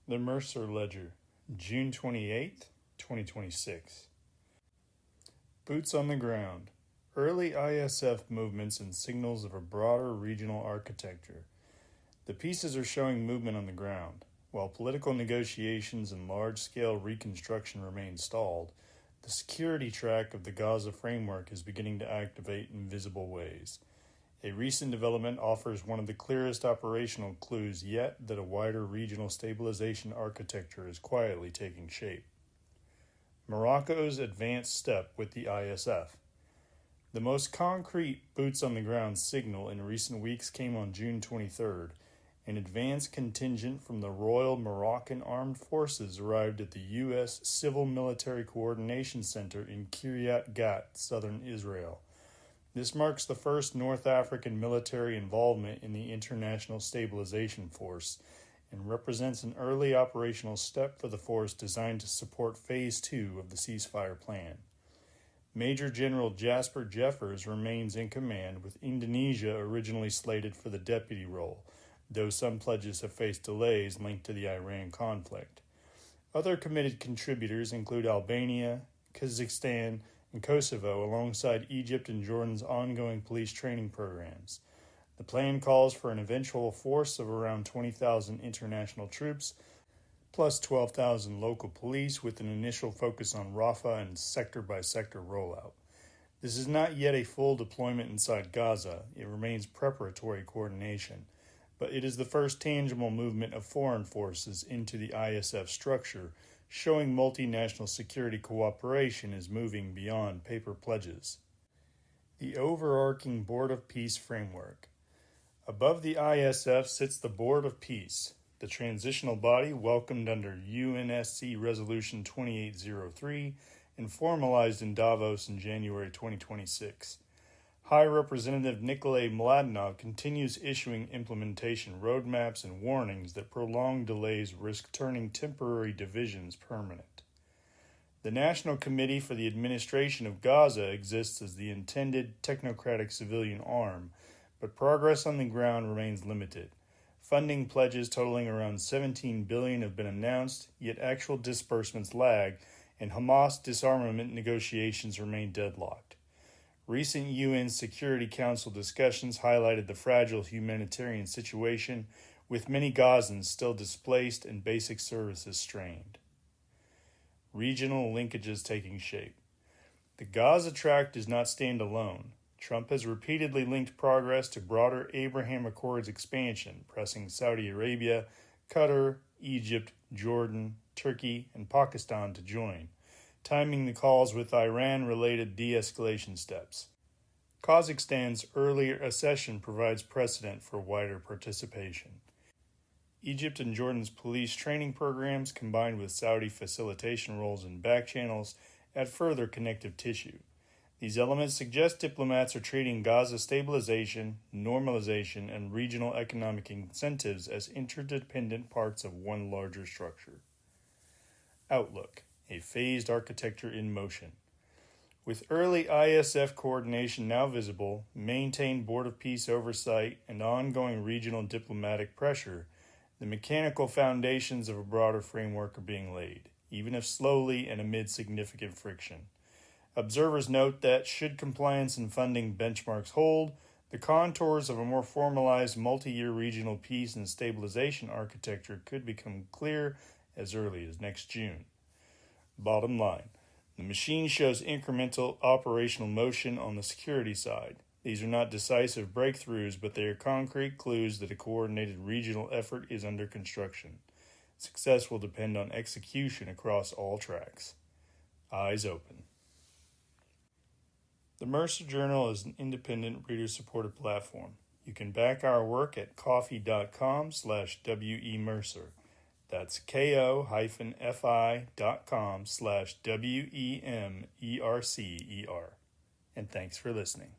The Mercer Ledger, June 28, 2026. Boots on the ground. Early ISF movements and signals of a broader regional architecture. The pieces are showing movement on the ground. While political negotiations and large-scale reconstruction remain stalled, the security track of the Gaza framework is beginning to activate in visible ways. A recent development offers one of the clearest operational clues yet that a wider regional stabilization architecture is quietly taking shape. Morocco's advanced step with the ISF. The most concrete boots-on-the-ground signal in recent weeks came on June 23rd. An advanced contingent from the Royal Moroccan Armed Forces arrived at the U.S. Civil Military Coordination Center in Kiryat Gat, southern Israel. This marks the first North African military involvement in the International Stabilization Force and represents an early operational step for the force designed to support Phase 2 of the ceasefire plan. Major General Jasper Jeffers remains in command, with Indonesia originally slated for the deputy role, though some pledges have faced delays linked to the Iran conflict. Other committed contributors include Albania, Kazakhstan, and Kosovo, alongside Egypt and Jordan's ongoing police training programs. The plan calls for an eventual force of around 20,000 international troops, plus 12,000 local police, with an initial focus on Rafah and sector-by-sector rollout. This is not yet a full deployment inside Gaza. It remains preparatory coordination, but it is the first tangible movement of foreign forces into the ISF structure, showing multinational security cooperation is moving beyond paper pledges. The overarching Board of Peace framework. Above the ISF sits the Board of Peace, the transitional body welcomed under UNSC Resolution 2803 and formalized in Davos in January 2026. High Representative Nikolay Mladenov continues issuing implementation roadmaps and warnings that prolonged delays risk turning temporary divisions permanent. The National Committee for the Administration of Gaza exists as the intended technocratic civilian arm, but progress on the ground remains limited. Funding pledges totaling around $17 billion have been announced, yet actual disbursements lag, and Hamas disarmament negotiations remain deadlocked. Recent UN Security Council discussions highlighted the fragile humanitarian situation, with many Gazans still displaced and basic services strained. Regional linkages taking shape. The Gaza Tract does not stand alone. Trump has repeatedly linked progress to broader Abraham Accords expansion, pressing Saudi Arabia, Qatar, Egypt, Jordan, Turkey, and Pakistan to join, timing the calls with Iran-related de-escalation steps. Kazakhstan's earlier accession provides precedent for wider participation. Egypt and Jordan's police training programs, combined with Saudi facilitation roles in backchannels, add further connective tissue. These elements suggest diplomats are treating Gaza stabilization, normalization, and regional economic incentives as interdependent parts of one larger structure. Outlook. A phased architecture in motion. With early ISF coordination now visible, maintained Board of Peace oversight, and ongoing regional diplomatic pressure, the mechanical foundations of a broader framework are being laid, even if slowly and amid significant friction. Observers note that, should compliance and funding benchmarks hold, the contours of a more formalized multi-year regional peace and stabilization architecture could become clear as early as next June. Bottom line, the machine shows incremental operational motion on the security side. These are not decisive breakthroughs, but they are concrete clues that a coordinated regional effort is under construction. Success will depend on execution across all tracks. Eyes open. The Mercer Journal is an independent reader-supported platform. You can back our work at ko-fi.com/WEMercer. That's ko-fi.com/WEMERCER. And thanks for listening.